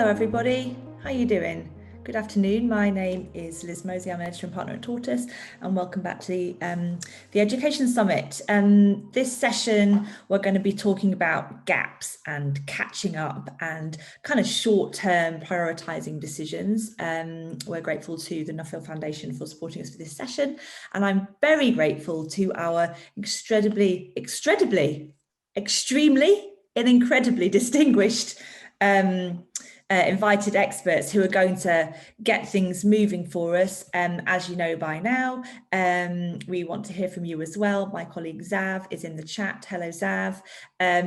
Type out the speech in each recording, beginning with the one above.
Hello everybody, how are you doing? Good afternoon, my name is Liz Moseley, I'm an editor and partner at Tortoise, and welcome back to the Education Summit. This session we're going to be talking about gaps and catching up and kind of short-term prioritising decisions. We're grateful to the Nuffield Foundation for supporting us for this session, and I'm very grateful to our extremely and incredibly distinguished invited experts who are going to get things moving for us. As you know by now, we want to hear from you as well. My colleague Zav is in the chat. Hello, Zav.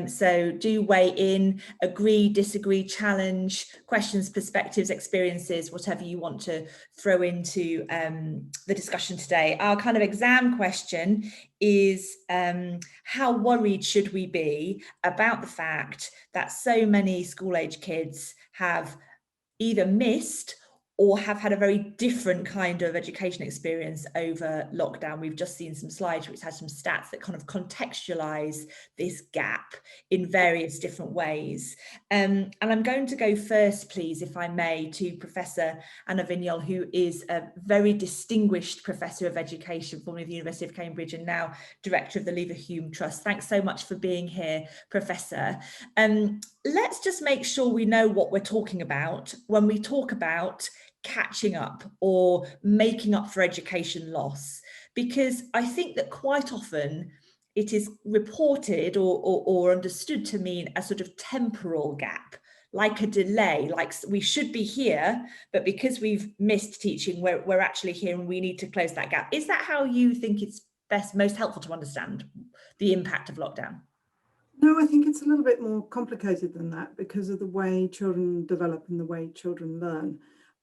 So do weigh in, agree, disagree, challenge, questions, perspectives, experiences, whatever you want to throw into the discussion today. Our kind of exam question is how worried should we be about the fact that so many school-age kids have either missed or have had a very different kind of education experience over lockdown. We've just seen some slides which has some stats that kind of contextualize this gap in various different ways. And I'm going to go first, please, if I may, to Professor Anna Vignoles, who is a very distinguished Professor of Education, formerly of the University of Cambridge and now Director of the Leverhulme Trust. Thanks so much for being here, Professor. Let's just make sure we know what we're talking about when we talk about catching up or making up for education loss, because I think that quite often it is reported or understood to mean a sort of temporal gap, like a delay, like we should be here, but because we've missed teaching, we're actually here and we need to close that gap. Is that how you think it's most helpful to understand the impact of lockdown? No, I think it's a little bit more complicated than that because of the way children develop and the way children learn.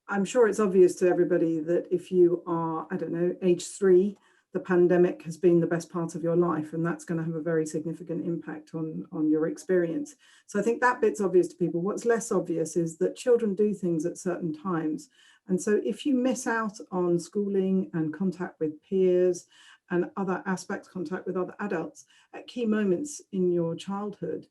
I'm sure it's obvious to everybody that if you are, I don't know, age 3, the pandemic has been the best part of your life, and that's going to have a very significant impact on your experience. So I think that bit's obvious to people. What's less obvious is that children do things at certain times. And so if you miss out on schooling and contact with peers and other aspects, contact with other adults at key moments in your childhood,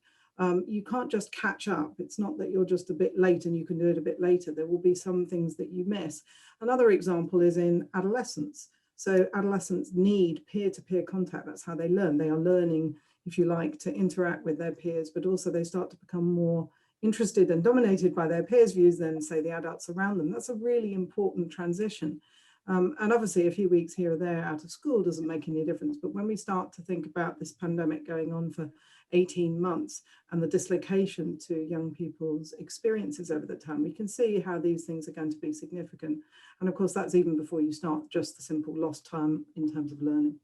you can't just catch up. It's not that you're just a bit late and you can do it a bit later. There will be some things that you miss. Another example is in adolescence. So adolescents need peer-to-peer contact. That's how they learn. They are learning, if you like, to interact with their peers, but also they start to become more interested and dominated by their peers' views than, say, the adults around them. That's a really important transition. And obviously a few weeks here or there out of school doesn't make any difference. But when we start to think about this pandemic going on for 18 months and the dislocation to young people's experiences over the time, we can see how these things are going to be significant. And of course, that's even before you start just the simple lost time in terms of learning.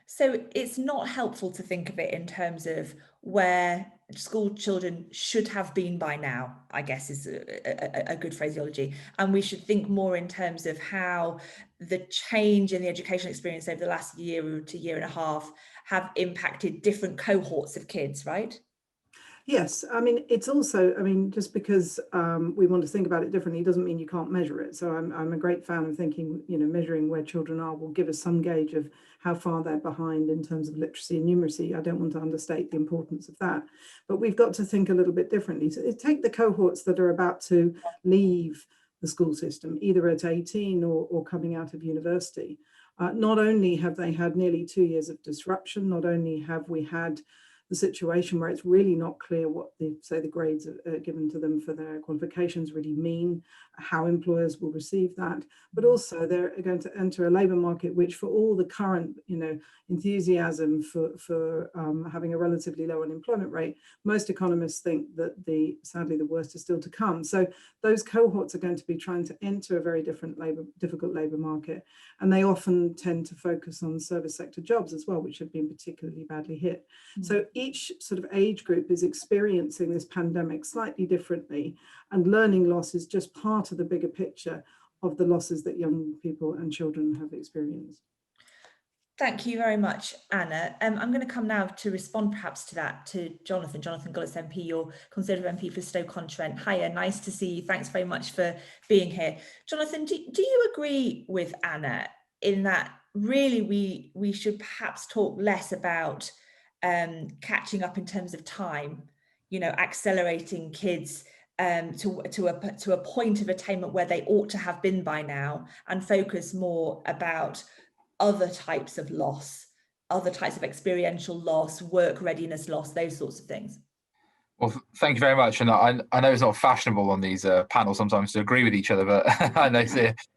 So it's not helpful to think of it in terms of where school children should have been by now, I guess is a good phraseology. And we should think more in terms of how the change in the educational experience over the last year to year and a half have impacted different cohorts of kids, right? Yes, I mean, it's also, I mean, just because we want to think about it differently doesn't mean you can't measure it. So I'm a great fan of thinking, you know, measuring where children are will give us some gauge of how far they're behind in terms of literacy and numeracy. I don't want to understate the importance of that, but we've got to think a little bit differently. So take the cohorts that are about to leave the school system, either at 18 or coming out of university. Not only have they had nearly 2 years of disruption, not only have we had the situation where it's really not clear what the grades are given to them for their qualifications really mean, how employers will receive that, but also they're going to enter a labour market which, for all the current, you know, enthusiasm for having a relatively low unemployment rate, most economists think that sadly the worst is still to come. So those cohorts are going to be trying to enter a very difficult labour market, and they often tend to focus on service sector jobs as well, which have been particularly badly hit. So each sort of age group is experiencing this pandemic slightly differently, and learning loss is just part of the bigger picture of the losses that young people and children have experienced. Thank you very much, Anna. I'm going to come now to respond perhaps to that to Jonathan Gullis MP, your Conservative MP for Stoke-on-Trent. Hiya, nice to see you. Thanks very much for being here. Jonathan, do you agree with Anna in that really we should perhaps talk less about catching up in terms of time, you know, accelerating kids to a point of attainment where they ought to have been by now, and focus more about other types of loss, other types of experiential loss, work readiness loss, those sorts of things. Well, thank you very much. And I know it's not fashionable on these panels sometimes to agree with each other, but I know,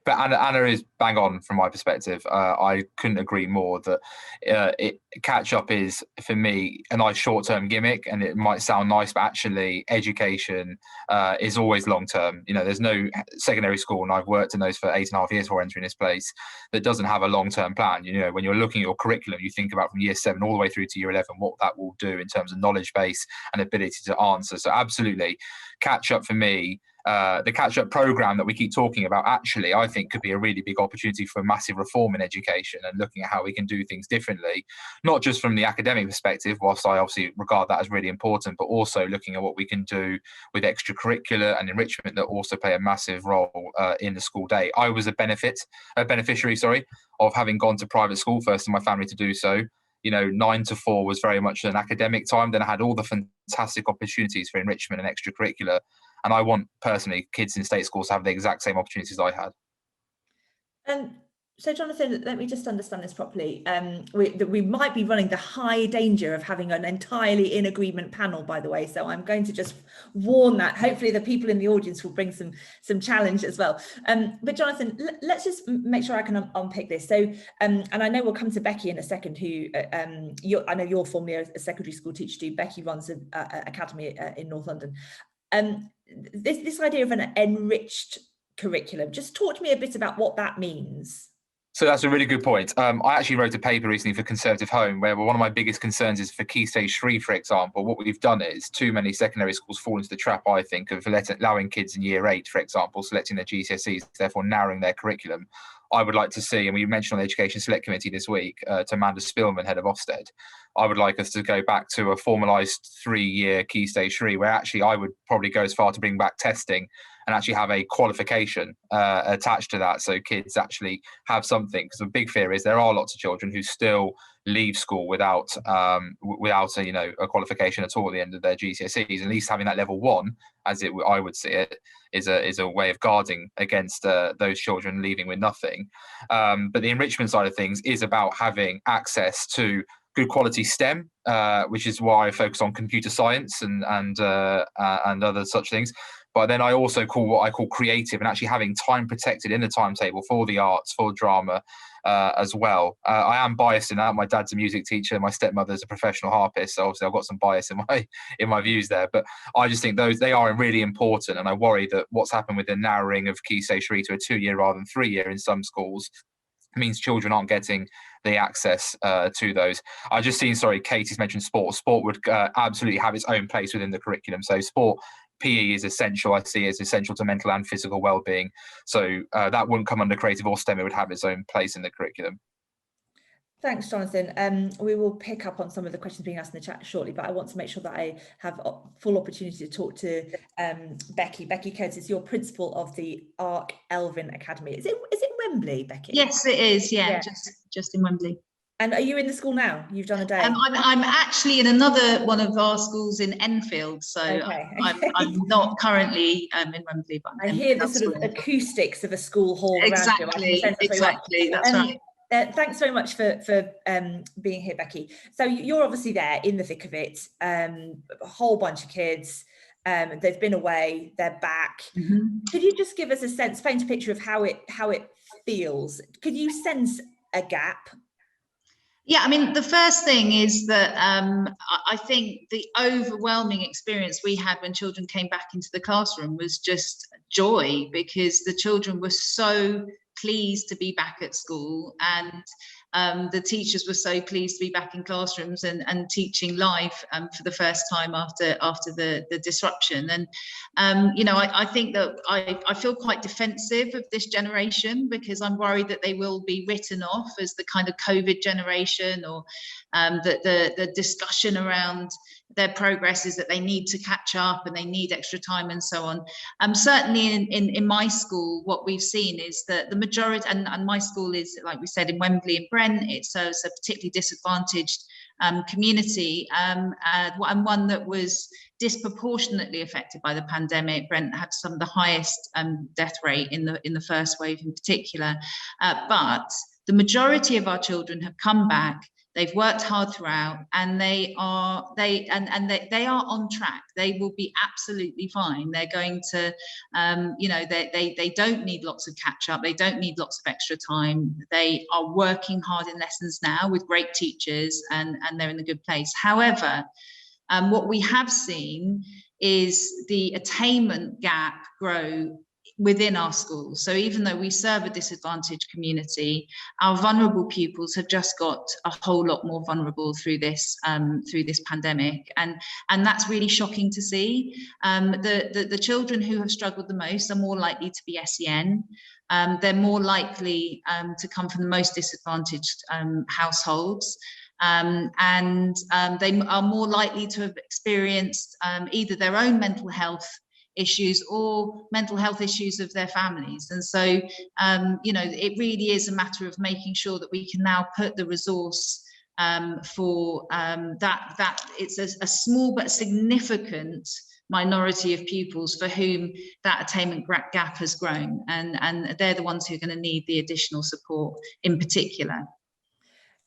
but Anna is bang on from my perspective. I couldn't agree more that catch up is, for me, a nice short-term gimmick, and it might sound nice, but actually education is always long-term. You know, there's no secondary school, and I've worked in those for 8.5 years before entering this place, that doesn't have a long-term plan. You know, when you're looking at your curriculum, you think about from year 7 all the way through to year 11, what that will do in terms of knowledge base and ability to answer. So absolutely, catch up for me. The catch-up program that we keep talking about, actually, I think could be a really big opportunity for massive reform in education, and looking at how we can do things differently, not just from the academic perspective, whilst I obviously regard that as really important, but also looking at what we can do with extracurricular and enrichment that also play a massive role in the school day. I was a beneficiary of having gone to private school first in my family to do so. You know, 9 to 4 was very much an academic time. Then I had all the fantastic opportunities for enrichment and extracurricular. And I want, personally, kids in state schools to have the exact same opportunities I had. So, Jonathan, let me just understand this properly. We might be running the high danger of having an entirely in agreement panel, by the way. So I'm going to just warn that. Hopefully the people in the audience will bring some challenge as well. But Jonathan, let's just make sure I can unpick this. So, and I know we'll come to Becky in a second, who I know you're formerly a secondary school teacher too. Becky runs an academy in North London. This idea of an enriched curriculum, just talk to me a bit about what that means. So that's a really good point. I actually wrote a paper recently for Conservative Home, where one of my biggest concerns is for Key Stage 3, for example. What we've done is too many secondary schools fall into the trap, I think, of allowing kids in year 8, for example, selecting their GCSEs, therefore narrowing their curriculum. I would like to see, and we mentioned on the Education Select Committee this week, to Amanda Spillman, head of Ofsted, I would like us to go back to a formalised 3-year Key Stage 3, where actually I would probably go as far to bring back testing and actually have a qualification attached to that, so kids actually have something. Because the big fear is there are lots of children who still leave school without a qualification at all at the end of their GCSEs. At least having that level 1, as I would see it, is a way of guarding against those children leaving with nothing. But the enrichment side of things is about having access to good quality STEM, which is why I focus on computer science and other such things. But then I also call what I call creative, and actually having time protected in the timetable for the arts, for drama as well. I am biased in that. My dad's a music teacher. My stepmother's a professional harpist. So obviously I've got some bias in my views there. But I just think they are really important. And I worry that what's happened with the narrowing of Key Stage 3 to a 2-year rather than 3-year in some schools means children aren't getting the access to those. I just seen, Katie's mentioned sport. Sport would absolutely have its own place within the curriculum. So sport, PE is essential. I see it as essential to mental and physical well-being. So that wouldn't come under creative or STEM. It would have its own place in the curriculum. Thanks, Jonathan. We will pick up on some of the questions being asked in the chat shortly, but I want to make sure that I have a full opportunity to talk to Becky. Becky Kent is your principal of the ARC Elvin Academy. Is it Wembley, Becky? Yes, it is. Yeah. Just in Wembley. And are you in the school now? You've done a day. I'm actually in another one of our schools in Enfield, so okay. I'm not currently in Wembley. But I hear the sort of acoustics of a school hall. Exactly. That's right. Thanks very much for being here, Becky. So you're obviously there in the thick of it. A whole bunch of kids. They've been away. They're back. Mm-hmm. Could you just give us a sense, paint a picture of how it feels? Could you sense a gap? Yeah, I mean, the first thing is that I think the overwhelming experience we had when children came back into the classroom was just joy, because the children were so pleased to be back at school, and the teachers were so pleased to be back in classrooms and teaching live for the first time after the disruption. And I think that I feel quite defensive of this generation, because I'm worried that they will be written off as the kind of COVID generation, or that the discussion around their progress is that they need to catch up and they need extra time and so on. Certainly in my school, what we've seen is that the majority, and my school is, like we said, in Wembley and Brent, it serves a particularly disadvantaged community, and one that was disproportionately affected by the pandemic. Brent had some of the highest death rate in the first wave in particular, but the majority of our children have come back. They've worked hard throughout, and they are on track. They will be absolutely fine. They're going to, they don't need lots of catch up. They don't need lots of extra time. They are working hard in lessons now with great teachers, and they're in a good place. However, what we have seen is the attainment gap grow within our schools. So even though we serve a disadvantaged community, our vulnerable pupils have just got a whole lot more vulnerable through this pandemic, and that's really shocking to see. The children who have struggled the most are more likely to be SEN. They're more likely to come from the most disadvantaged households. And they are more likely to have experienced either their own mental health issues or mental health issues of their families. And so, it really is a matter of making sure that we can now put the resource for that it's a small but significant minority of pupils for whom that attainment gap has grown. And they're the ones who are going to need the additional support in particular.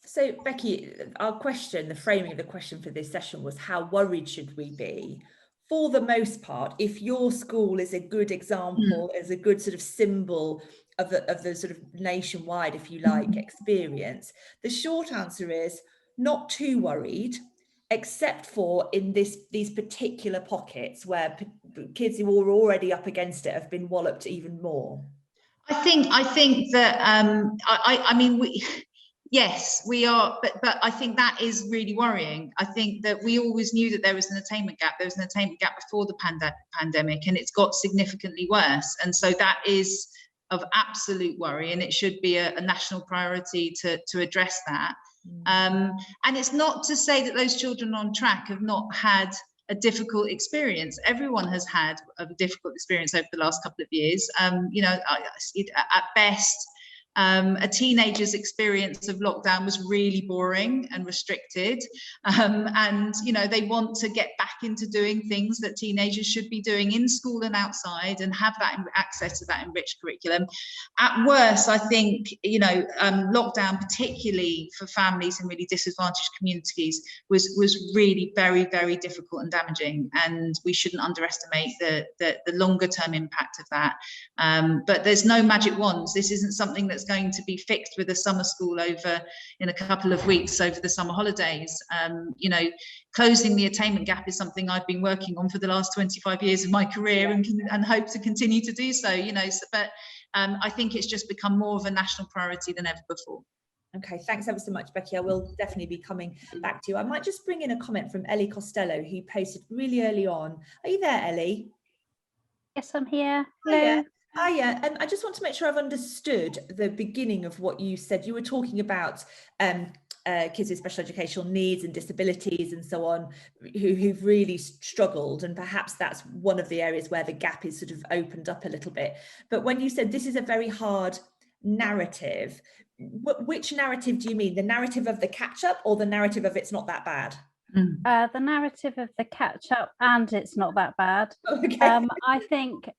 So, Becky, the framing of the question for this session was, how worried should we be? For the most part, if your school is a good example, is a good sort of symbol of the sort of nationwide, if you like, experience, the short answer is not too worried, except for in these particular pockets where kids who are already up against it have been walloped even more. I think that yes, we are, but I think that is really worrying. I think that we always knew that there was an attainment gap. There was an attainment gap before the pandemic, and it's got significantly worse. And so that is of absolute worry, and it should be a national priority to address that. And it's not to say that those children on track have not had a difficult experience. Everyone has had a difficult experience over the last couple of years. At best, a teenager's experience of lockdown was really boring and restricted, and they want to get back into doing things that teenagers should be doing in school and outside, and have that access to that enriched curriculum. At worst, I think lockdown, particularly for families in really disadvantaged communities, was really very, very difficult and damaging, and we shouldn't underestimate the longer term impact of that. But there's no magic wands. This isn't something that's going to be fixed with a summer school over in a couple of weeks over the summer holidays. Closing the attainment gap is something I've been working on for the last 25 years of my career, and hope to continue to do so. But I think it's just become more of a national priority than ever before. Okay, thanks ever so much, Becky. I will definitely be coming back to you. I might just bring in a comment from Ellie Costello, who posted really early on. Are you there, Ellie? Yes, I'm here. Hello. Hiya. I just want to make sure I've understood the beginning of what you said. You were talking about kids with special educational needs and disabilities and so on, who've really struggled, and perhaps that's one of the areas where the gap is sort of opened up a little bit. But when you said this is a very hard narrative, which narrative do you mean? The narrative of the catch-up, or the narrative of it's not that bad? The narrative of the catch-up and it's not that bad. Okay. I think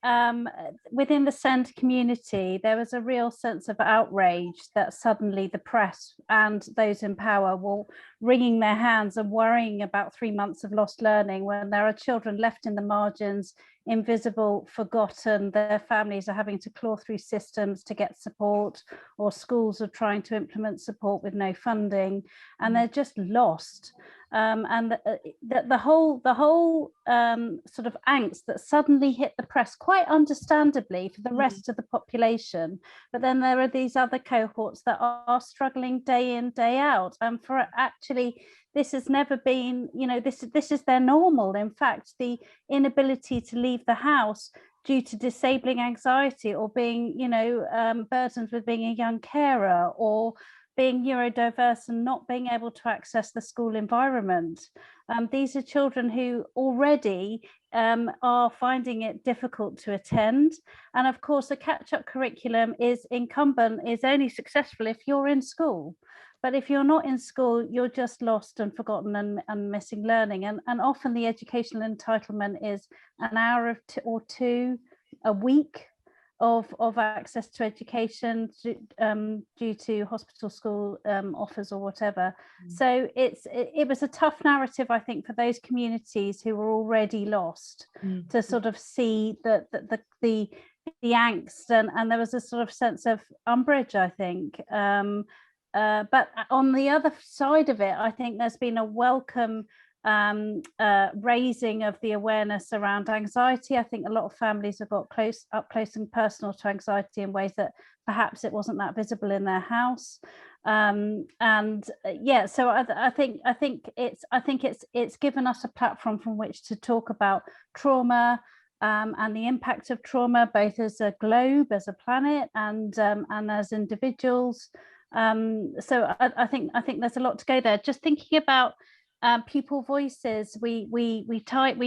within the SEND community, there was a real sense of outrage that suddenly the press and those in power were wringing their hands and worrying about 3 months of lost learning, when there are children left in the margins, invisible, forgotten. Their families are having to claw through systems to get support, or schools are trying to implement support with no funding, and they're just lost. And the whole sort of angst that suddenly hit the press, quite understandably, for the rest of the population. But then there are these other cohorts that are struggling day in, day out. And for actually, this has never been, this is their normal. In fact, the inability to leave the house due to disabling anxiety, or being, burdened with being a young carer, or being neurodiverse and not being able to access the school environment. These are children who already are finding it difficult to attend. And of course, a catch-up curriculum is only successful if you're in school. But if you're not in school, you're just lost and forgotten and missing learning. And often the educational entitlement is an hour or two a week of access to education due to hospital school offers or whatever. So it was a tough narrative, I think, for those communities who were already lost to sort of see the angst, and there was a sort of sense of umbrage, I think. But on the other side of it, I think there's been a welcome raising of the awareness around anxiety. I think a lot of families have got up close and personal to anxiety in ways that perhaps it wasn't that visible in their house. So I think it's given us a platform from which to talk about trauma and the impact of trauma, both as a globe, as a planet, and as individuals. So I think there's a lot to go there. Just thinking about pupil voices, we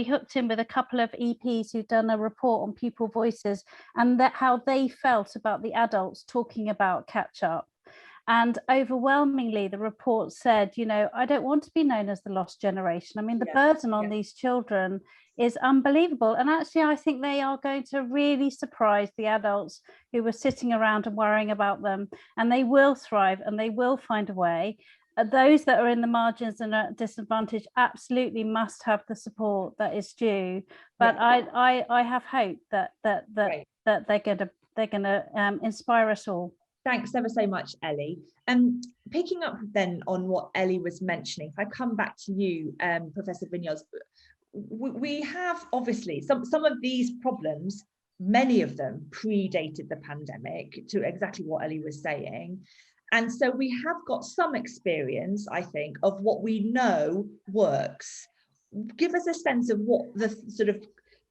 hooked in with a couple of EPs who've done a report on pupil voices and how they felt about the adults talking about catch-up. And overwhelmingly, the report said, I don't want to be known as the lost generation. I mean, the burden on these children is unbelievable. And actually, I think they are going to really surprise the adults who were sitting around and worrying about them. And they will thrive and they will find a way. Those that are in the margins and at disadvantage absolutely must have the support that is due. But I have hope that they're gonna inspire us all. Thanks ever so much, Ellie. Picking up then on what Ellie was mentioning, if I come back to you, Professor Vignoles, we have obviously some of these problems, many of them predated the pandemic, to exactly what Ellie was saying. And so we have got some experience, I think, of what we know works. Give us a sense of what the sort of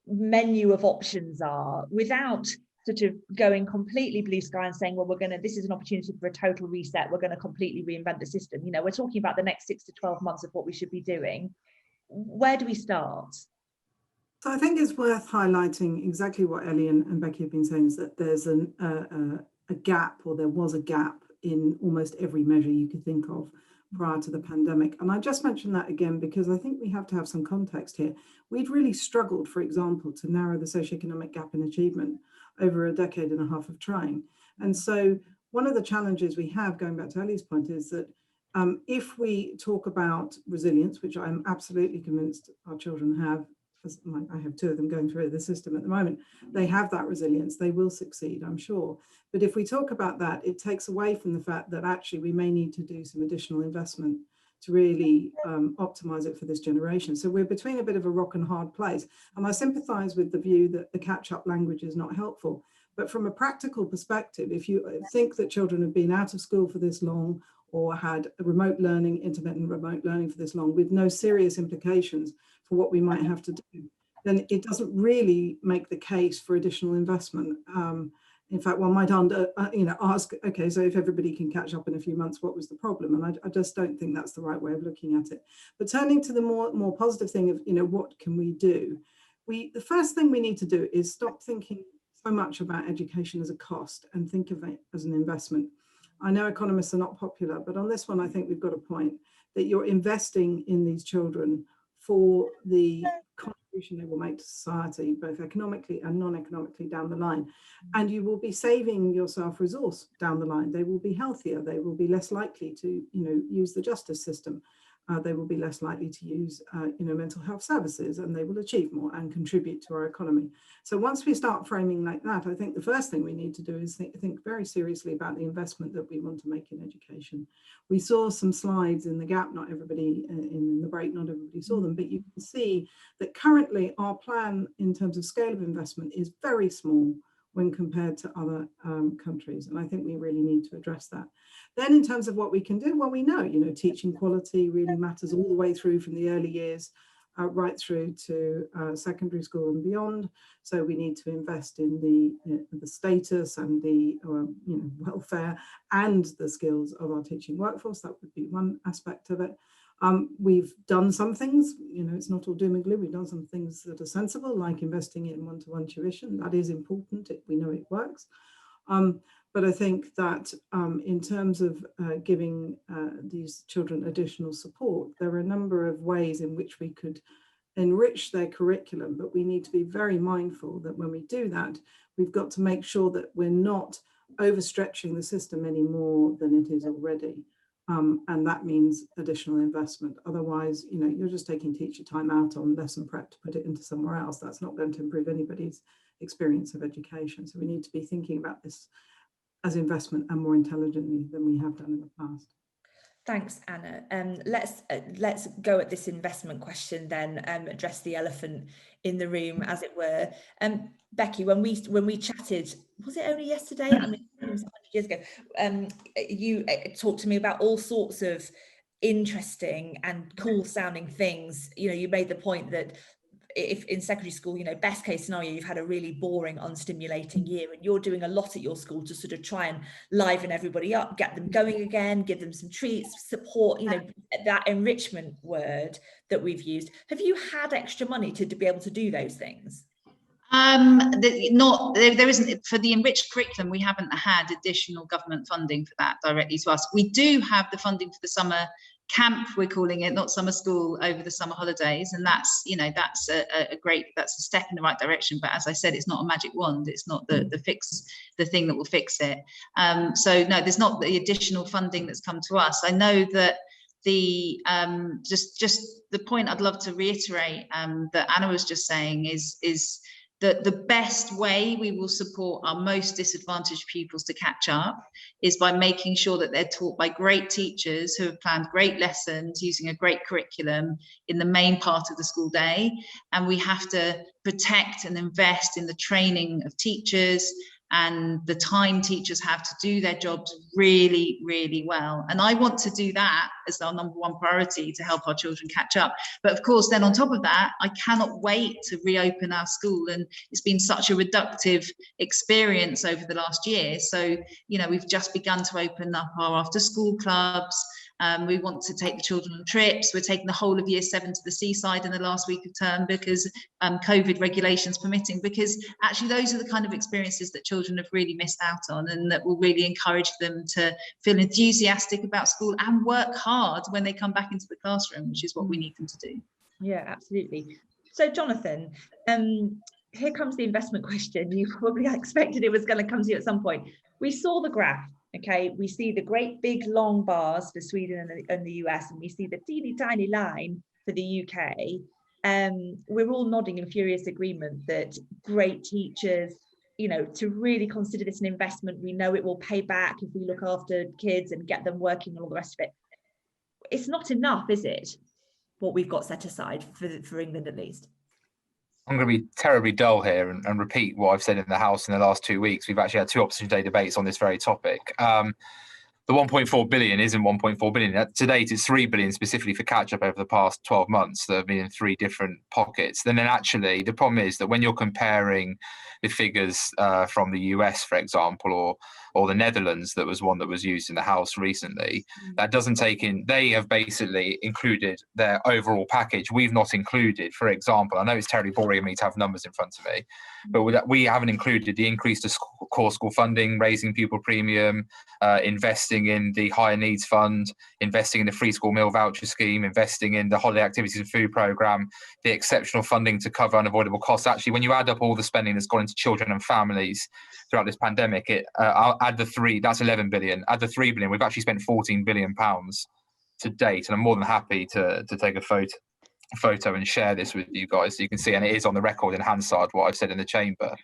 menu of options are without sort of going completely blue sky and saying, well, this is an opportunity for a total reset. We're going to completely reinvent the system. We're talking about the next 6 to 12 months of what we should be doing. Where do we start? So I think it's worth highlighting exactly what Ellie and Becky have been saying, is that there's a gap, or there was a gap in almost every measure you could think of prior to the pandemic. And I just mentioned that again because I think we have to have some context here. We'd really struggled, for example, to narrow the socioeconomic gap in achievement over a decade and a half of trying. And so one of the challenges we have, going back to Ellie's point, is that if we talk about resilience, which I'm absolutely convinced our children have, I have 2 of them going through the system at the moment, they have that resilience, they will succeed, I'm sure. But if we talk about that, it takes away from the fact that actually we may need to do some additional investment to really optimize it for this generation. So we're between a bit of a rock and hard place. And I sympathize with the view that the catch-up language is not helpful. But from a practical perspective, if you think that children have been out of school for this long, or had remote learning, intermittent remote learning for this long, with no serious implications for what we might have to do, then it doesn't really make the case for additional investment. In fact, one might ask, okay, so if everybody can catch up in a few months, what was the problem? And I just don't think that's the right way of looking at it. But turning to the more positive thing of, what can we do? The first thing we need to do is stop thinking so much about education as a cost and think of it as an investment. I know economists are not popular, but on this one, I think we've got a point that you're investing in these children for the contribution they will make to society, both economically and non-economically down the line. And you will be saving yourself resource down the line. They will be healthier. They will be less likely to, use the justice system. They will be less likely to use, mental health services, and they will achieve more and contribute to our economy. So once we start framing like that, I think the first thing we need to do is think very seriously about the investment that we want to make in education. We saw some slides in the gap, not everybody in the break, not everybody saw them, but you can see that currently our plan in terms of scale of investment is very small when compared to other countries. And I think we really need to address that. Then in terms of what we can do, well, we know, teaching quality really matters all the way through from the early years right through to secondary school and beyond. So we need to invest in the status and the welfare and the skills of our teaching workforce. That would be one aspect of it. We've done some things, it's not all doom and gloom. We've done some things that are sensible, like investing in one-to-one tuition. That is important. We know it works. But I think that in terms of giving these children additional support, there are a number of ways in which we could enrich their curriculum, but we need to be very mindful that when we do that, we've got to make sure that we're not overstretching the system any more than it is already. And that means additional investment. Otherwise, you know, you're just taking teacher time out on lesson prep to put it into somewhere else. That's not going to improve anybody's experience of education. So we need to be thinking about this as investment and more intelligently than we have done in the past. Thanks, Anna. Let's go at this investment question then, address the elephant in the room, as it were. Becky, when we chatted, was it only yesterday? I mean, it was 100 years ago. You talked to me about all sorts of interesting and cool sounding things. You know, you made the point that if in secondary school, you know, best case scenario, you've had a really boring, unstimulating year, and you're doing a lot at your school to sort of try and liven everybody up, get them going again, give them some treats, support, you know, that enrichment word that we've used. Have you had extra money to be able to do those things? There isn't, for the enriched curriculum, we haven't had additional government funding for that directly to us. We do have the funding for the summer camp, we're calling it, not summer school, over the summer holidays, and that's, you know, that's a great, that's a step in the right direction. But as I said, it's not a magic wand, it's not the thing that will fix it. So no, there's not the additional funding that's come to us. I know that the just the point I'd love to reiterate that Anna was just saying is that the best way we will support our most disadvantaged pupils to catch up is by making sure that they're taught by great teachers who have planned great lessons using a great curriculum in the main part of the school day. And we have to protect and invest in the training of teachers and the time teachers have to do their jobs really, really well. And I want to do that as our number one priority to help our children catch up. But of course, then on top of that, I cannot wait to reopen our school. And it's been such a reductive experience over the last year. So, you know, we've just begun to open up our after school clubs. We want to take the children on trips. We're taking the whole of year 7 to the seaside in the last week of term because COVID regulations permitting, because actually those are the kind of experiences that children have really missed out on, and that will really encourage them to feel enthusiastic about school and work hard when they come back into the classroom, which is what we need them to do. Yeah, absolutely. So Jonathan, here comes the investment question. You probably expected it was going to come to you at some point. We saw the graph. Okay, we see the great big long bars for Sweden and the US, and we see the teeny tiny line for the UK. We're all nodding in furious agreement that great teachers, you know, to really consider this an investment. We know it will pay back if we look after kids and get them working and all the rest of it. It's not enough, is it? What we've got set aside for England, at least. I'm going to be terribly dull here and repeat what I've said in the House in the last 2 weeks. We've actually had 2 opposition day debates on this very topic. The 1.4 billion isn't 1.4 billion. To date, it's 3 billion specifically for catch-up over the past 12 months that have been in 3 different pockets. Then actually, the problem is that when you're comparing the figures from the US, for example, or the Netherlands, that was one that was used in the House recently, that doesn't take in, they have basically included their overall package. We've not included, for example, I know it's terribly boring of me to have numbers in front of me, but we haven't included the increase to core school funding, raising pupil premium, investing in the higher needs fund, investing in the free school meal voucher scheme, investing in the holiday activities and food programme, the exceptional funding to cover unavoidable costs. Actually, when you add up all the spending that's gone into children and families throughout this pandemic, I'll add the 3, that's 11 billion. Add the 3 billion, we've actually spent 14 billion pounds to date. And I'm more than happy to take a photo and share this with you guys so you can see, and it is on the record in Hansard what I've said in the chamber.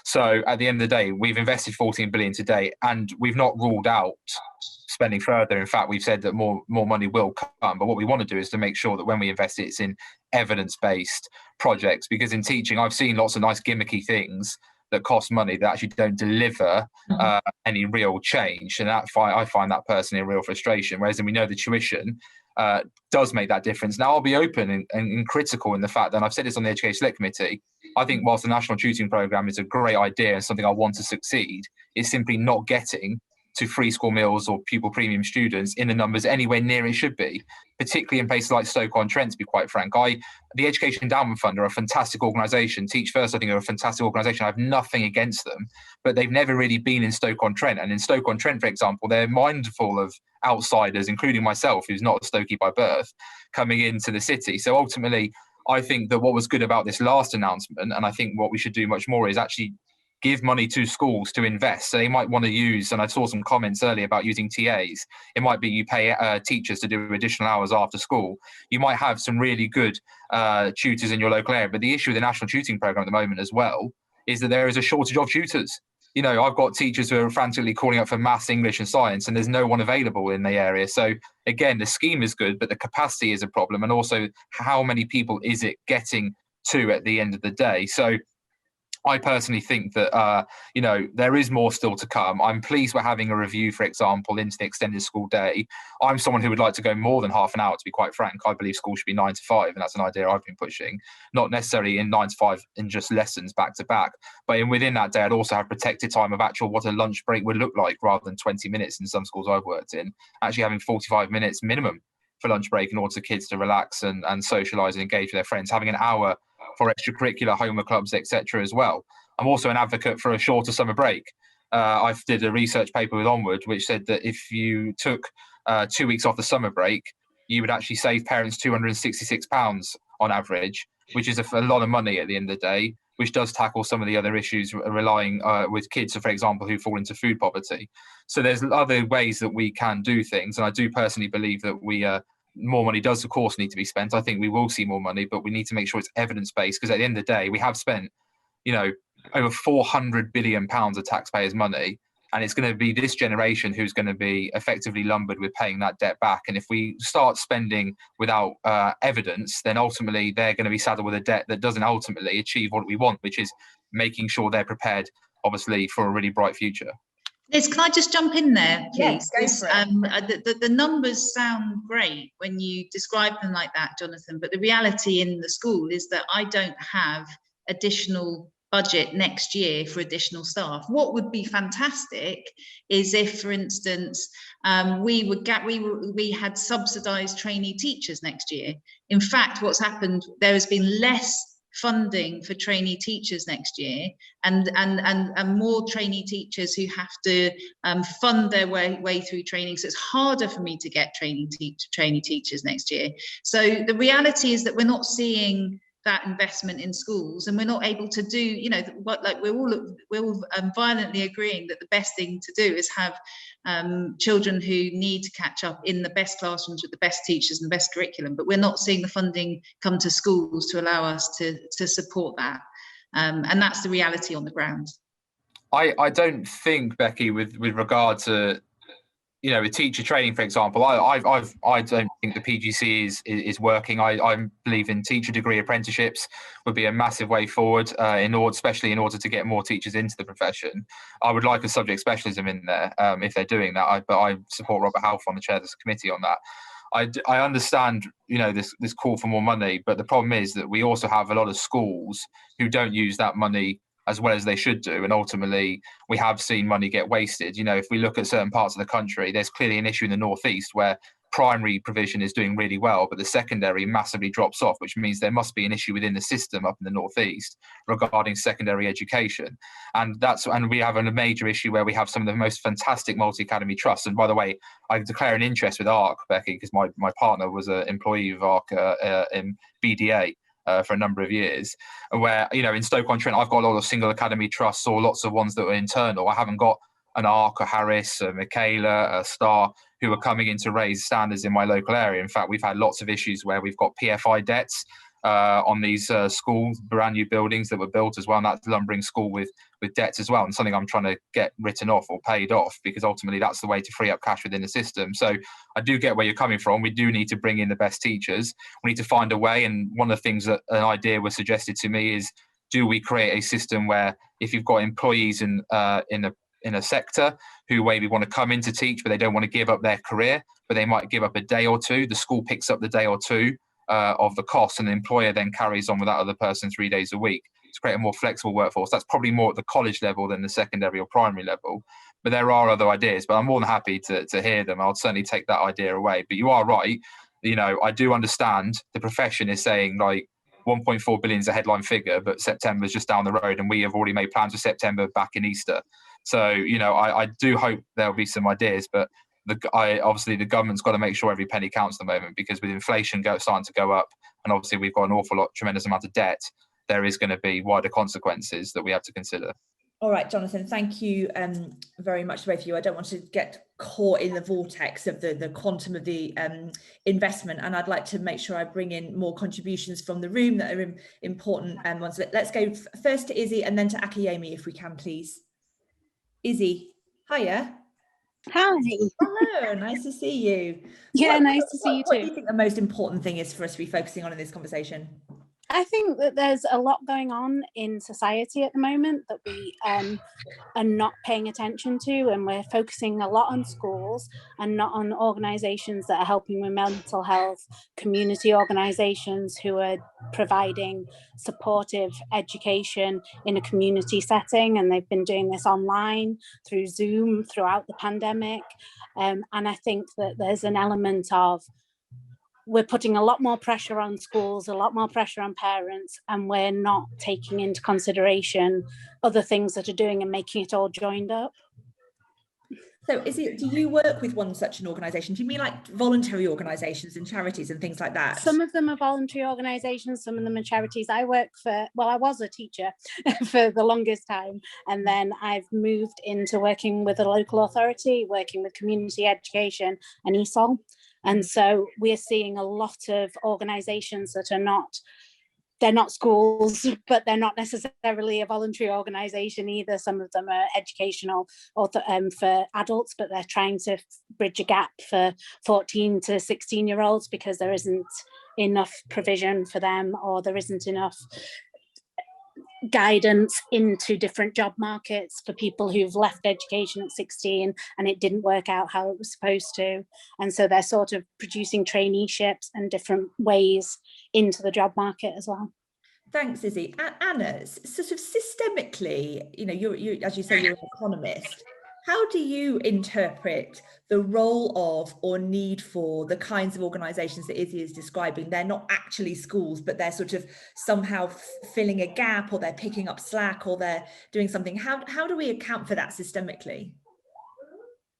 So at the end of the day, we've invested 14 billion to date, and we've not ruled out spending further. In fact, we've said that more money will come. But what we want to do is to make sure that when we invest, it's in evidence-based projects. Because in teaching, I've seen lots of nice gimmicky things that cost money that actually don't deliver any real change. And that I find that personally a real frustration. Whereas then we know the tuition does make that difference. Now, I'll be open and critical in the fact that, and I've said this on the Education Select Committee, I think whilst the National Tutoring Programme is a great idea and something I want to succeed, it's simply not getting to free school meals or pupil premium students in the numbers anywhere near it should be, particularly in places like Stoke-on-Trent, to be quite frank. The Education Endowment Fund are a fantastic organisation. Teach First, I think, are a fantastic organisation. I have nothing against them, but they've never really been in Stoke-on-Trent. And in Stoke-on-Trent, for example, they're mindful of outsiders, including myself, who's not a Stokey by birth, coming into the city. So ultimately, I think that what was good about this last announcement, and I think what we should do much more, is actually give money to schools to invest. So they might want to use, and I saw some comments earlier about using TAs. It might be you pay teachers to do additional hours after school. You might have some really good tutors in your local area. But the issue with the National Tutoring Programme at the moment as well is that there is a shortage of tutors. You know, I've got teachers who are frantically calling up for maths, English and science, and there's no one available in the area. So again, the scheme is good, but the capacity is a problem. And also, how many people is it getting to at the end of the day? So I personally think that, you know, there is more still to come. I'm pleased we're having a review, for example, into the extended school day. I'm someone who would like to go more than half an hour, to be quite frank. I believe school should be 9 to 5, and that's an idea I've been pushing. Not necessarily in 9 to 5 in just lessons back to back, but within that day, I'd also have protected time of actual what a lunch break would look like, rather than 20 minutes in some schools I've worked in. Actually having 45 minutes minimum for lunch break in order for kids to relax and socialise and engage with their friends, having an hour for extracurricular homework clubs, etc. as well. I'm also an advocate for a shorter summer break. I did a research paper with Onward, which said that if you took 2 weeks off the summer break, you would actually save parents £266 on average, which is a lot of money at the end of the day, which does tackle some of the other issues relying with kids, so for example, who fall into food poverty. So there's other ways that we can do things. And I do personally believe that more money does, of course, need to be spent. I think we will see more money, but we need to make sure it's evidence-based, because at the end of the day, we have spent, you know, over £400 billion of taxpayers' money. And it's going to be this generation who's going to be effectively lumbered with paying that debt back. And if we start spending without evidence, then ultimately they're going to be saddled with a debt that doesn't ultimately achieve what we want, which is making sure they're prepared, obviously, for a really bright future. Liz, can I just jump in there, please? Yes, go for it. The numbers sound great when you describe them like that, Jonathan, but the reality in the school is that I don't have additional budget next year for additional staff. What would be fantastic is if, for instance, we had subsidised trainee teachers next year. In fact, what's happened, there has been less funding for trainee teachers next year, and more trainee teachers who have to fund their way through training. So it's harder for me to get trainee teachers next year. So the reality is that we're not seeing that investment in schools, and we're not able to do, you know, what, like we're all violently agreeing that the best thing to do is have children who need to catch up in the best classrooms with the best teachers and the best curriculum, but we're not seeing the funding come to schools to allow us to support that, and that's the reality on the ground. I don't think, Becky, with regard to, you know, with teacher training, for example, I don't think the PGC is working. I believe in teacher degree apprenticeships would be a massive way forward, especially in order to get more teachers into the profession. I would like a subject specialism in there if they're doing that. But I support Robert Half on the chair of this committee on that. I understand, you know, this call for more money, but the problem is that we also have a lot of schools who don't use that money as well as they should do, and ultimately we have seen money get wasted. You know, if we look at certain parts of the country, there's clearly an issue in the northeast where primary provision is doing really well, but the secondary massively drops off, which means there must be an issue within the system up in the northeast regarding secondary education. And we have a major issue where we have some of the most fantastic multi-academy trusts. And by the way, I declare an interest with ARC, Becky, because my partner was an employee of ARC in BDA for a number of years, where, you know, in Stoke-on-Trent, I've got a lot of single academy trusts or lots of ones that are internal. I haven't got an ARC, a Harris, a Michaela, a Star, who are coming in to raise standards in my local area. In fact, we've had lots of issues where we've got PFI debts on these schools, brand new buildings that were built as well, and that's lumbering school with debts as well, and something I'm trying to get written off or paid off, because ultimately that's the way to free up cash within the system. So I do get where you're coming from. We do need to bring in the best teachers. We need to find a way, and one of the things that an idea was suggested to me is, do we create a system where if you've got employees in a sector who maybe want to come in to teach, but they don't want to give up their career, but they might give up a day or two, the school picks up the day or two of the cost, and the employer then carries on with that other person 3 days a week. to create a more flexible workforce. That's probably more at the college level than the secondary or primary level. But there are other ideas, but I'm more than happy to hear them. I'll certainly take that idea away. But you are right. You know, I do understand the profession is saying like 1.4 billion is a headline figure, but September's just down the road and we have already made plans for September back in Easter. So, you know, I do hope there'll be some ideas, but obviously the government's got to make sure every penny counts at the moment, because with inflation starting to go up, and obviously we've got an tremendous amount of debt, there is going to be wider consequences that we have to consider. All right, Jonathan, thank you very much to both of you. I don't want to get caught in the vortex of the quantum of the investment, and I'd like to make sure I bring in more contributions from the room that are important ones. Let's go first to Izzy and then to Akiyemi, if we can, please. Izzy, hiya. Hi. Hello, nice to see you. Yeah, nice to see you What do too. you think the most important thing is for us to be focusing on in this conversation? I think that there's a lot going on in society at the moment that we are not paying attention to, and we're focusing a lot on schools and not on organisations that are helping with mental health, community organisations who are providing supportive education in a community setting, and they've been doing this online through Zoom throughout the pandemic. And I think that there's an element of we're putting a lot more pressure on schools, a lot more pressure on parents, and we're not taking into consideration other things that are doing and making it all joined up. So do you work with one such an organisation? Do you mean like voluntary organisations and charities and things like that? Some of them are voluntary organisations, some of them are charities. I was a teacher for the longest time, and then I've moved into working with a local authority, working with community education and ESOL. And so we're seeing a lot of organisations that they're not schools, but they're not necessarily a voluntary organisation either. Some of them are educational or for adults, but they're trying to bridge a gap for 14 to 16-year-olds because there isn't enough provision for them, or there isn't enough guidance into different job markets for people who've left education at 16 and it didn't work out how it was supposed to. And so they're sort of producing traineeships and different ways into the job market as well. Thanks, Izzy. Anna, sort of systemically, you know, you as you say, you're an economist. How do you interpret the role of or need for the kinds of organisations that Izzy is describing? They're not actually schools, but they're sort of somehow filling a gap, or they're picking up slack, or they're doing something. How do we account for that systemically?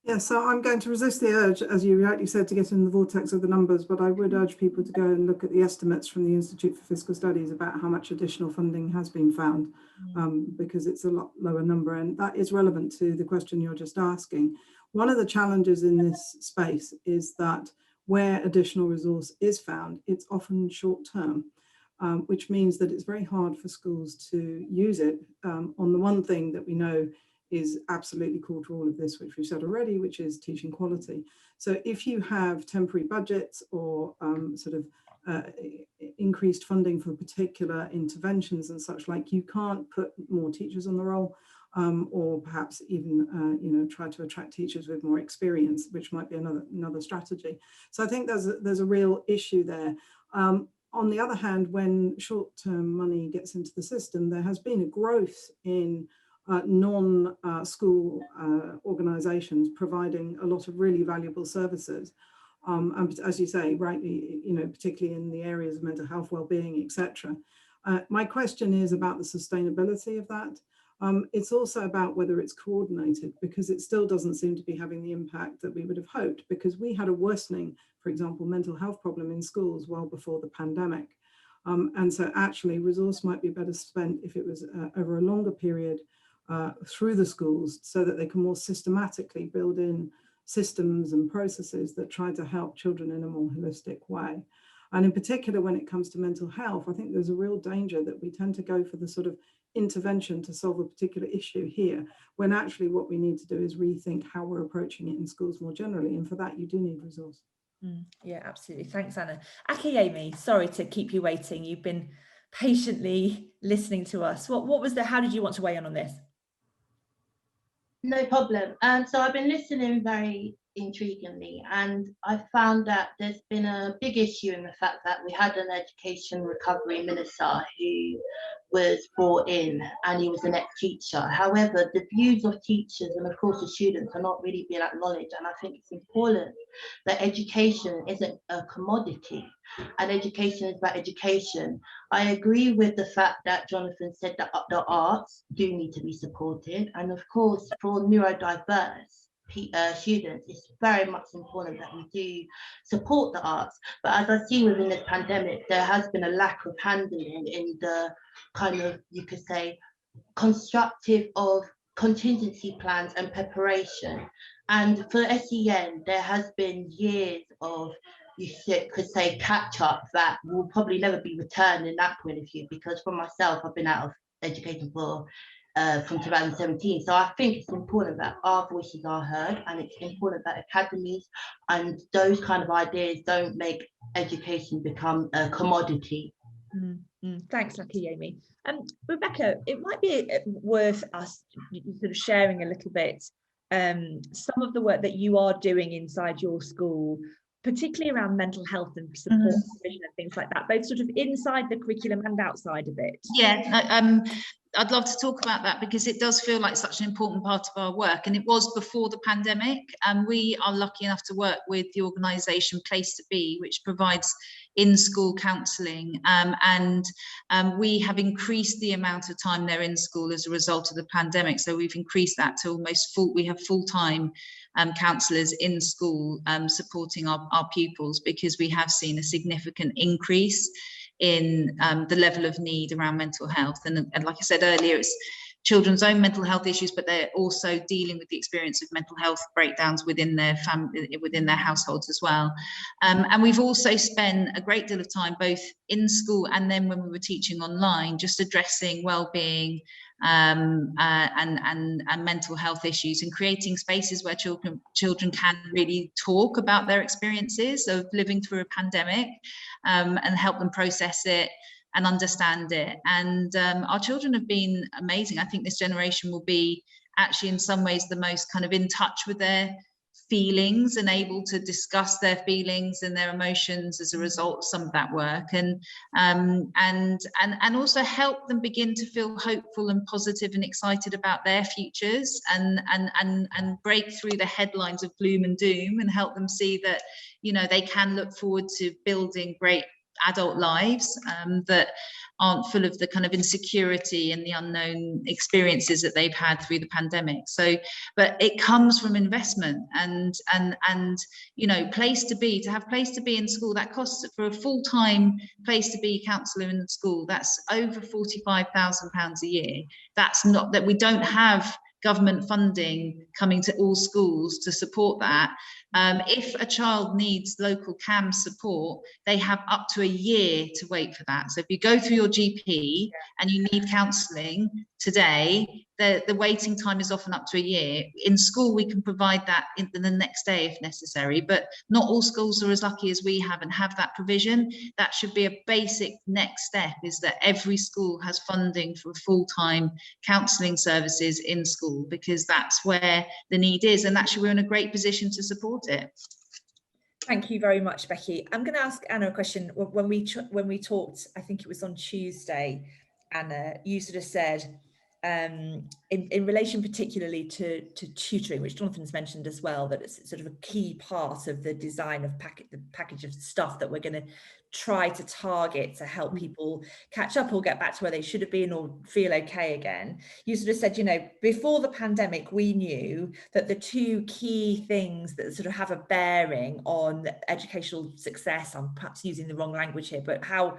Yeah, so I'm going to resist the urge, as you rightly said, to get in the vortex of the numbers, but I would urge people to go and look at the estimates from the Institute for Fiscal Studies about how much additional funding has been found, because it's a lot lower number, and that is relevant to the question you're just asking. One of the challenges in this space is that where additional resource is found, it's often short term, which means that it's very hard for schools to use it on the one thing that we know is absolutely core to all of this, which we've said already, which is teaching quality. So if you have temporary budgets or increased funding for particular interventions and such like, you can't put more teachers on the roll, or perhaps even try to attract teachers with more experience, which might be another strategy. So I think there's a real issue there. On the other hand, when short-term money gets into the system, there has been a growth in non-school organisations providing a lot of really valuable services. And as you say, rightly, particularly in the areas of mental health, well-being, etc. My question is about the sustainability of that. It's also about whether it's coordinated, because it still doesn't seem to be having the impact that we would have hoped, because we had a worsening, for example, mental health problem in schools well before the pandemic. And so actually resource might be better spent if it was over a longer period through the schools, so that they can more systematically build in systems and processes that try to help children in a more holistic way. And in particular, when it comes to mental health, I think there's a real danger that we tend to go for the sort of intervention to solve a particular issue here, when actually what we need to do is rethink how we're approaching it in schools more generally. And for that, you do need resource. Yeah, absolutely. Thanks, Anna. Akiyemi, sorry to keep you waiting. You've been patiently listening to us. How did you want to weigh in on this? No problem. And so I've been listening very intriguingly, and I found that there's been a big issue in the fact that we had an education recovery minister who was brought in and he was an ex-teacher. However, the views of teachers and of course the students are not really being acknowledged, and I think it's important that education isn't a commodity and education is about education. I agree with the fact that Jonathan said that the arts do need to be supported, and of course for neurodiverse students, it's very much important that we do support the arts. But as I see within this pandemic, there has been a lack of handling in the kind of, you could say, constructive of contingency plans and preparation. And for SEN, there has been years of, you could say, catch up that will probably never be returned in that point of view, because for myself, I've been out of education from 2017. So I think it's important that our voices are heard, and it's important that academies and those kind of ideas don't make education become a commodity. Thanks, Lucky Amy. Rebecca, it might be worth us sort of sharing a little bit some of the work that you are doing inside your school, particularly around mental health and support provision and things like that, both sort of inside the curriculum and outside of it. Yeah, I'd love to talk about that because it does feel like such an important part of our work, and it was before the pandemic. And we are lucky enough to work with the organisation Place to Be, which provides in-school counselling, and we have increased the amount of time they're in school as a result of the pandemic. So we've increased that to almost full. We have full-time counsellors in school supporting our pupils, because we have seen a significant increase in the level of need around mental health. And like I said earlier, it's children's own mental health issues, but they're also dealing with the experience of mental health breakdowns within their family, within their households as well. And we've also spent a great deal of time both in school and then when we were teaching online, just addressing well-being and mental health issues, and creating spaces where children can really talk about their experiences of living through a pandemic, and help them process it and understand it. And our children have been amazing. I think this generation will be actually in some ways the most kind of in touch with their feelings and able to discuss their feelings and their emotions as a result of some of that work, and also help them begin to feel hopeful and positive and excited about their futures, and break through the headlines of gloom and doom, and help them see that, you know, they can look forward to building great adult lives that aren't full of the kind of insecurity and the unknown experiences that they've had through the pandemic. So, but it comes from investment, and you know, Place to Be, to have Place to Be in school, that costs, for a full-time Place to Be counsellor in the school, that's over £45,000 a year. That's not, that we don't have government funding coming to all schools to support that. If a child needs local CAM support, they have up to a year to wait for that. So if you go through your GP and you need counselling today, the waiting time is often up to a year. In school, we can provide that in the next day if necessary, but not all schools are as lucky as we have and have that provision. That should be a basic next step, is that every school has funding for full-time counselling services in school, because that's where the need is, and actually we're in a great position to support it. Thank you very much, Becky. I'm going to ask Anna a question. When we talked, I think it was on Tuesday, Anna, you sort of said, in relation particularly to tutoring, which Jonathan's mentioned as well, that it's sort of a key part of the design of the package of stuff that we're going to try to target to help people catch up or get back to where they should have been or feel okay again. You sort of said, you know, before the pandemic, we knew that the two key things that sort of have a bearing on educational success, I'm perhaps using the wrong language here, but how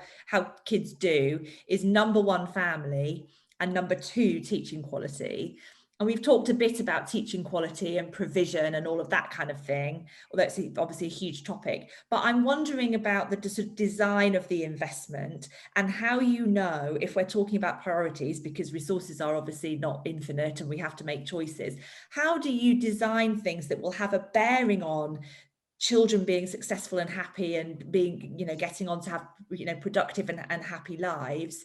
kids do, is number one, family, and number two, teaching quality. And we've talked a bit about teaching quality and provision and all of that kind of thing, although it's obviously a huge topic. But I'm wondering about the sort of design of the investment, and how, you know, if we're talking about priorities, because resources are obviously not infinite and we have to make choices, how do you design things that will have a bearing on children being successful and happy and being, you know, getting on to have, you know, productive and happy lives,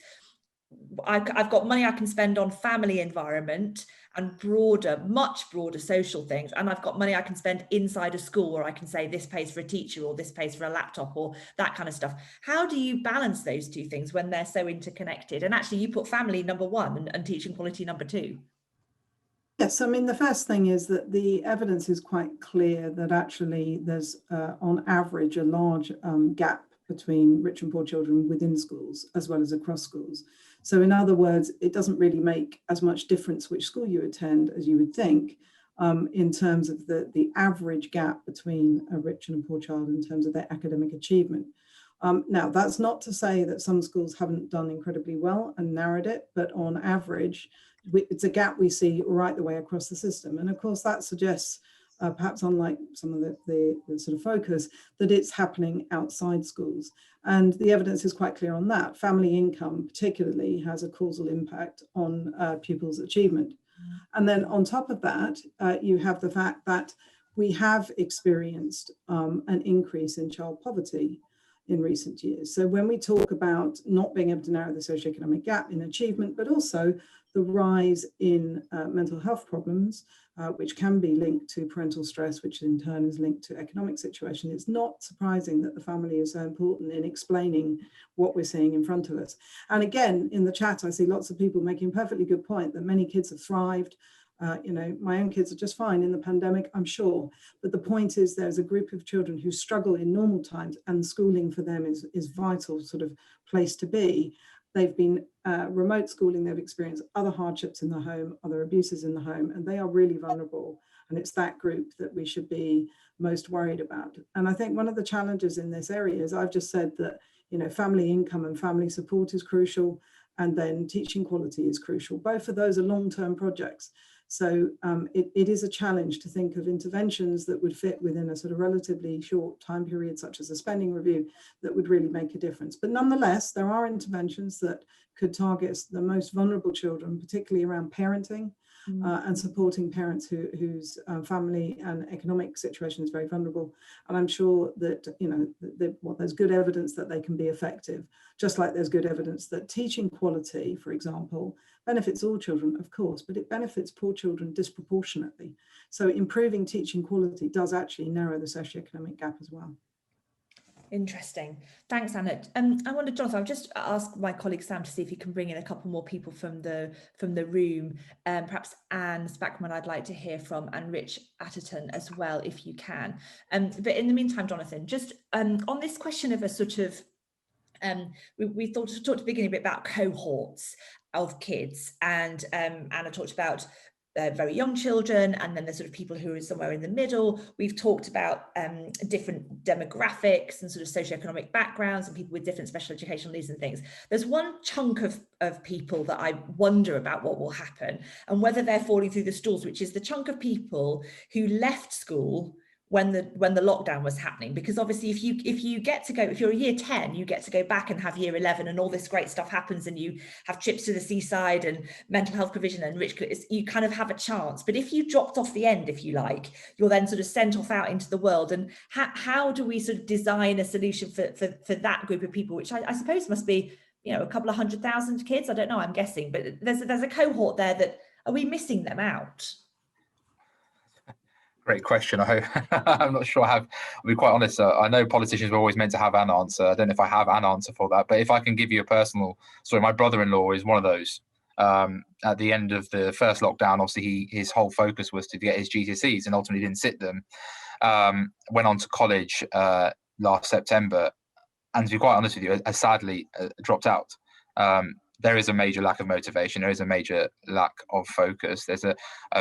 I've got money I can spend on family environment and broader, much broader social things. And I've got money I can spend inside a school, where I can say this pays for a teacher, or this pays for a laptop, or that kind of stuff. How do you balance those two things when they're so interconnected? And actually you put family number one and teaching quality number two. Yes, I mean, the first thing is that the evidence is quite clear that actually there's on average a large gap between rich and poor children within schools as well as across schools. So in other words, it doesn't really make as much difference which school you attend as you would think, in terms of the average gap between a rich and a poor child in terms of their academic achievement. Now, that's not to say that some schools haven't done incredibly well and narrowed it, but on average, it's a gap we see right the way across the system. And of course, that suggests, perhaps unlike some of the sort of focus, that it's happening outside schools. And the evidence is quite clear on that. Family income particularly has a causal impact on pupils' achievement. And then on top of that, you have the fact that we have experienced an increase in child poverty in recent years. So when we talk about not being able to narrow the socioeconomic gap in achievement, but also the rise in mental health problems, which can be linked to parental stress, which in turn is linked to economic situation, it's not surprising that the family is so important in explaining what we're seeing in front of us. And again, in the chat, I see lots of people making a perfectly good point that many kids have thrived. You know, my own kids are just fine in the pandemic, I'm sure. But the point is, there's a group of children who struggle in normal times, and schooling for them is vital sort of place to be. They've been remote schooling, they've experienced other hardships in the home, other abuses in the home, and they are really vulnerable. And it's that group that we should be most worried about. And I think one of the challenges in this area is, I've just said that, you know, family income and family support is crucial, and then teaching quality is crucial. Both of those are long-term projects. So it is a challenge to think of interventions that would fit within a sort of relatively short time period, such as a spending review, that would really make a difference. But nonetheless, there are interventions that could target the most vulnerable children, particularly around parenting and supporting parents whose family and economic situation is very vulnerable. And I'm sure that, you know, there's good evidence that they can be effective, just like there's good evidence that teaching quality, for example, benefits all children, of course, but it benefits poor children disproportionately. So improving teaching quality does actually narrow the socioeconomic gap as well. Interesting. Thanks, Anna. I wonder, Jonathan, I'll just ask my colleague Sam to see if he can bring in a couple more people from the room. Perhaps Anne Spackman I'd like to hear from, and Rich Atherton as well, if you can. But in the meantime, Jonathan, just on this question of a sort of, we talked at the beginning a bit about cohorts of kids, and Anna talked about very young children, and then there's sort of people who are somewhere in the middle. We've talked about different demographics and sort of socioeconomic backgrounds and people with different special educational needs and things. There's one chunk of people that I wonder about what will happen and whether they're falling through the stalls, which is the chunk of people who left school when the lockdown was happening. Because obviously if you get to go, if you're a year 10, you get to go back and have year 11 and all this great stuff happens and you have trips to the seaside and mental health provision and rich, you kind of have a chance. But if you dropped off the end, if you like, you're then sort of sent off out into the world. And how do we sort of design a solution for that group of people, which I suppose must be, you know, a couple of 100,000 kids, I don't know, I'm guessing, but there's a cohort there that, are we missing them out? Great question. I hope I'm not sure I'll be quite honest. I know politicians were always meant to have an answer. I don't know if I have an answer for that, but if I can give you a personal story, my brother-in-law is one of those. At the end of the first lockdown, obviously his whole focus was to get his GCSEs and ultimately didn't sit them. Went on to college last September, and to be quite honest with you, I sadly dropped out. There is a major lack of motivation. There is a major lack of focus. There's a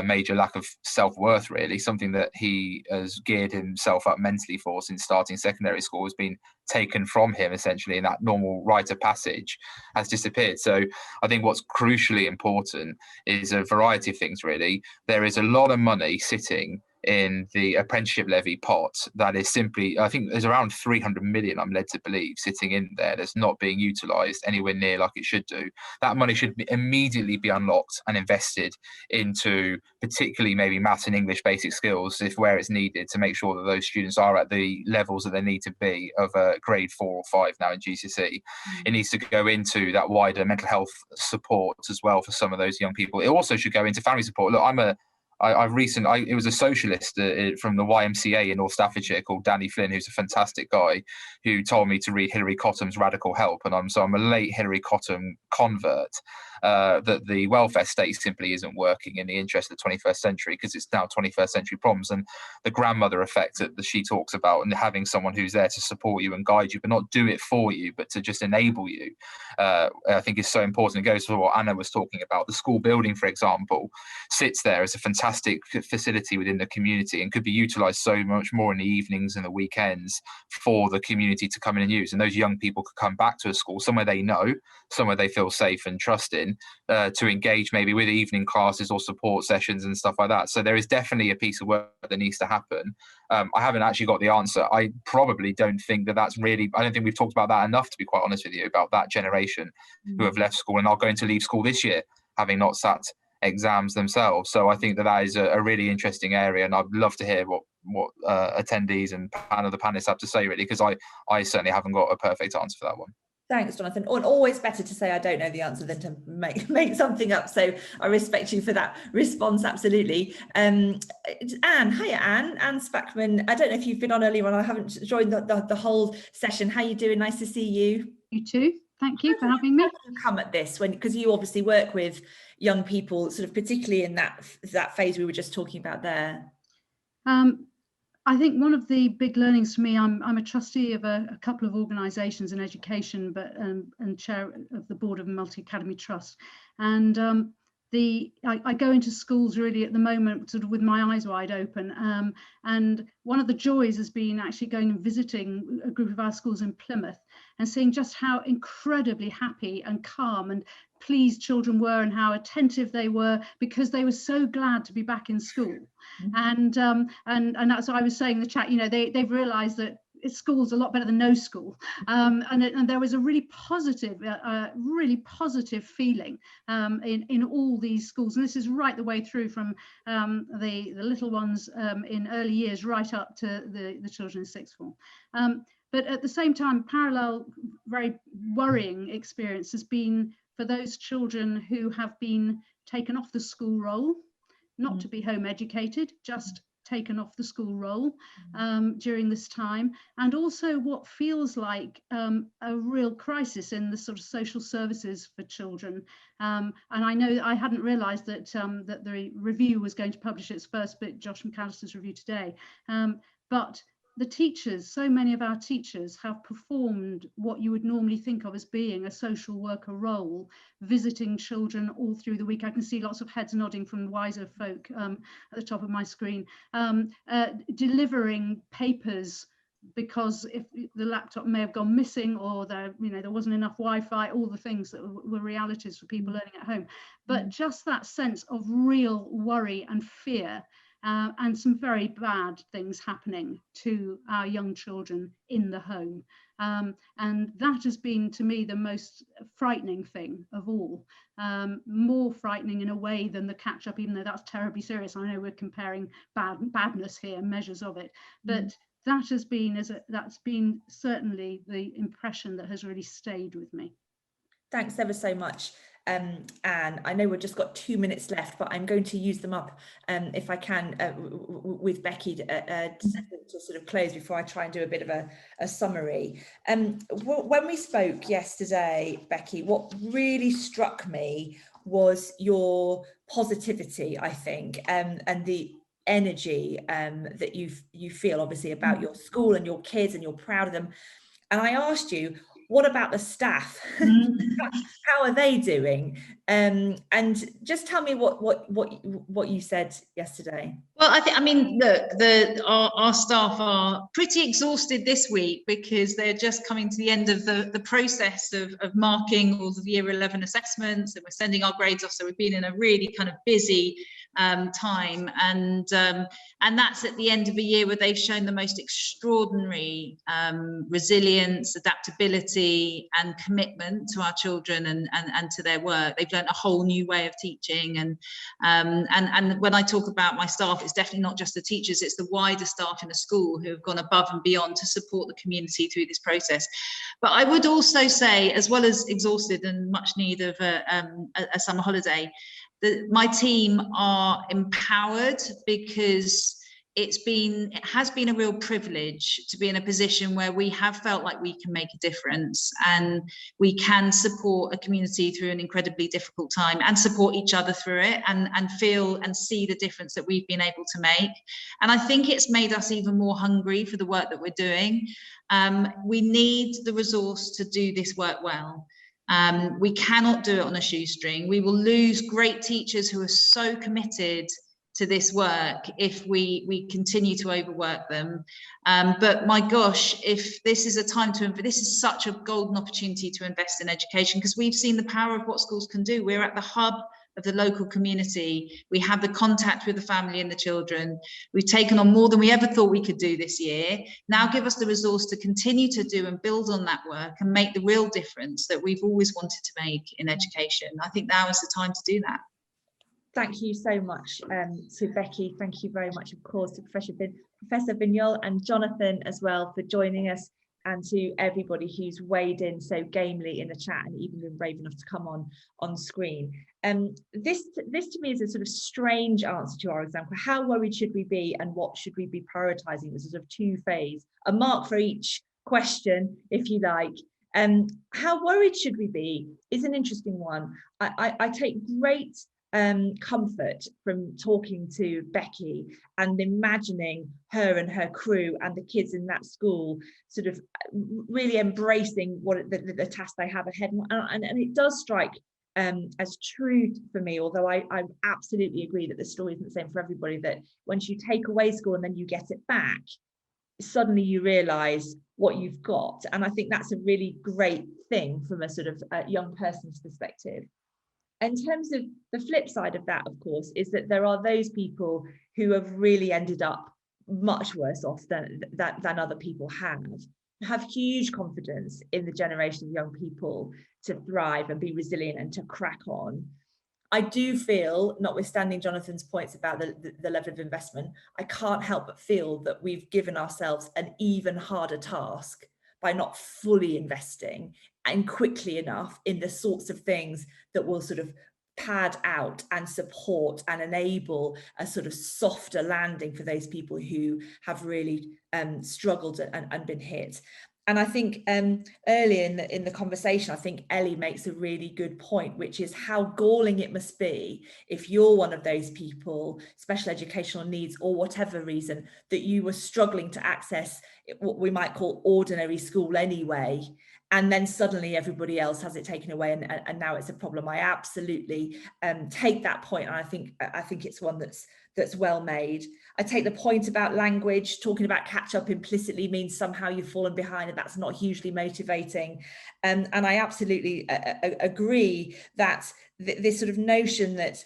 major lack of self-worth, really. Something that he has geared himself up mentally for since starting secondary school has been taken from him, essentially, and that normal rite of passage has disappeared. So I think what's crucially important is a variety of things, really. There is a lot of money sitting in the apprenticeship levy pot that is simply, I think there's around 300 million, I'm led to believe, sitting in there that's not being utilised anywhere near like it should do. That money should immediately be unlocked and invested into particularly maybe maths and English basic skills, if where it's needed, to make sure that those students are at the levels that they need to be of grade 4 or 5 now in GCSE. It needs to go into that wider mental health support as well for some of those young people. It also should go into family support. Look, it was a socialist from the YMCA in North Staffordshire called Danny Flynn, who's a fantastic guy, who told me to read Hilary Cottam's Radical Help, and I'm a late Hilary Cottam convert. That the welfare state simply isn't working in the interest of the 21st century, because it's now 21st century problems, and the grandmother effect that she talks about, and having someone who's there to support you and guide you, but not do it for you, but to just enable you, I think is so important. It goes to what Anna was talking about. The school building, for example, sits there as a fantastic facility within the community and could be utilised so much more in the evenings and the weekends for the community to come in and use. And those young people could come back to a school, somewhere they know, somewhere they feel safe and trusted, to engage maybe with evening classes or support sessions and stuff like that. So there is definitely a piece of work that needs to happen. I haven't actually got the answer. I probably don't think that's really, I don't think we've talked about that enough, to be quite honest with you, about that generation who have left school and are going to leave school this year, having not sat exams themselves. So I think that is a really interesting area, and I'd love to hear what attendees and the panelists have to say, really, because I certainly haven't got a perfect answer for that one. Thanks, Jonathan. And always better to say I don't know the answer than to make something up. So I respect you for that response, absolutely. Anne, hiya, Anne Spackman. I don't know if you've been on earlier on. I haven't joined the whole session. How you doing? Nice to see you. You too. Thank you for having me. How did you come at this, because you obviously work with young people, sort of particularly in that phase we were just talking about there? I think one of the big learnings for me, I'm a trustee of a couple of organisations in education, but and chair of the board of a multi-academy trust, and I go into schools really at the moment sort of with my eyes wide open, and one of the joys has been actually going and visiting a group of our schools in Plymouth and seeing just how incredibly happy and calm and pleased children were, and how attentive they were, because they were so glad to be back in school. And that's what I was saying in the chat, you know, they've realized that school's a lot better than no school, and there was a really positive feeling in all these schools, and this is right the way through from the little ones in early years right up to the children in sixth form. But at the same time, parallel very worrying experience has been for those children who have been taken off the school roll, not to be home educated, just taken off the school roll during this time, and also what feels like a real crisis in the sort of social services for children. And I know I hadn't realised that that the review was going to publish its first bit, Josh McAllister's review today, but the teachers, so many of our teachers have performed what you would normally think of as being a social worker role, visiting children all through the week. I can see lots of heads nodding from wiser folk at the top of my screen, delivering papers because if the laptop may have gone missing, or there wasn't enough Wi-Fi, all the things that were realities for people learning at home. But just that sense of real worry and fear, and some very bad things happening to our young children in the home. And that has been, to me, the most frightening thing of all. More frightening in a way than the catch-up, even though that's terribly serious. I know we're comparing badness here, measures of it, but that's been certainly the impression that has really stayed with me. Thanks ever so much. Anne, I know we've just got 2 minutes left, but I'm going to use them up if I can with Becky to sort of close before I try and do a bit of a summary. When we spoke yesterday, Becky, what really struck me was your positivity, I think, and the energy that you feel obviously about your school and your kids, and you're proud of them. And I asked you, what about the staff? How are they doing? And just tell me what you said yesterday. Well, I mean, look, our staff are pretty exhausted this week because they're just coming to the end of the process of marking all of the year 11 assessments, and we're sending our grades off. So we've been in a really kind of busy time, and that's at the end of a year where they've shown the most extraordinary resilience, adaptability and commitment to our children and to their work. They've learned a whole new way of teaching, and when I talk about my staff, it's definitely not just the teachers, it's the wider staff in the school who have gone above and beyond to support the community through this process. But I would also say, as well as exhausted and much need of a summer holiday, that my team are empowered, because it has been a real privilege to be in a position where we have felt like we can make a difference, and we can support a community through an incredibly difficult time, and support each other through it, and feel and see the difference that we've been able to make. And I think it's made us even more hungry for the work that we're doing. We need the resource to do this work well. We cannot do it on a shoestring. We will lose great teachers who are so committed to this work if we continue to overwork them. But my gosh, if this is a time this is such a golden opportunity to invest in education, because we've seen the power of what schools can do. We're at the hub of the local community. We have the contact with the family and the children. We've taken on more than we ever thought we could do this year. Now give us the resource to continue to do and build on that work and make the real difference that we've always wanted to make in education. I think now is the time to do that. Thank you so much to Becky. Thank you very much, of course, to Professor Vignoles and Jonathan as well for joining us, and to everybody who's weighed in so gamely in the chat and even been brave enough to come on screen. This to me is a sort of strange answer to our example. How worried should we be, and what should we be prioritising? There's a sort of two-phase, a mark for each question, if you like. How worried should we be is an interesting one. I take great comfort from talking to Becky and imagining her and her crew and the kids in that school sort of really embracing what the task they have ahead, and it does strike as true for me, although I absolutely agree that the story isn't the same for everybody, that once you take away school and then you get it back, suddenly you realize what you've got. And I think that's a really great thing from a sort of young person's perspective. In terms of the flip side of that, of course, is that there are those people who have really ended up much worse off than other people have huge confidence in the generation of young people to thrive and be resilient and to crack on. I do feel, notwithstanding Jonathan's points about the level of investment, I can't help but feel that we've given ourselves an even harder task by not fully investing and quickly enough in the sorts of things that will sort of pad out and support and enable a sort of softer landing for those people who have really struggled and been hit. And I think earlier in the conversation, I think Ellie makes a really good point, which is how galling it must be if you're one of those people, special educational needs or whatever reason, that you were struggling to access what we might call ordinary school anyway, and then suddenly everybody else has it taken away, and now it's a problem. I absolutely take that point, and I think it's one that's well made. I take the point about language. Talking about catch up implicitly means somehow you've fallen behind, and that's not hugely motivating. And I absolutely agree that this sort of notion that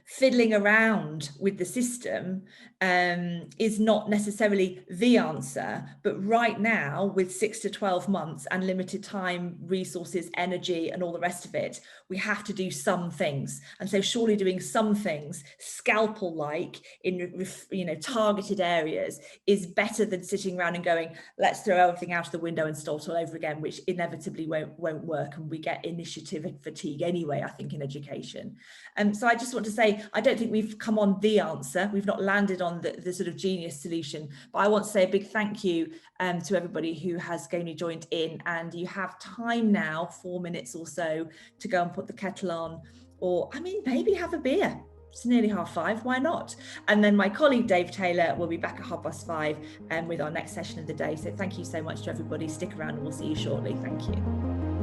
fiddling around with the system is not necessarily the answer, but right now, with 6 to 12 months and limited time, resources, energy, and all the rest of it, we have to do some things. And so surely doing some things, scalpel-like, in targeted areas, is better than sitting around and going, let's throw everything out of the window and start all over again, which inevitably won't work, and we get initiative fatigue anyway, I think, in education. So I just want to say, I don't think we've come on the answer. We've not landed on the sort of genius solution, but I want to say a big thank you to everybody who has gamely joined in, and you have time now, 4 minutes or so, to go and put the kettle on, or I mean, maybe have a beer. It's nearly 5:30, why not? And then my colleague Dave Taylor will be back at 5:30 with our next session of the day. So thank you so much to everybody. Stick around and we'll see you shortly. Thank you.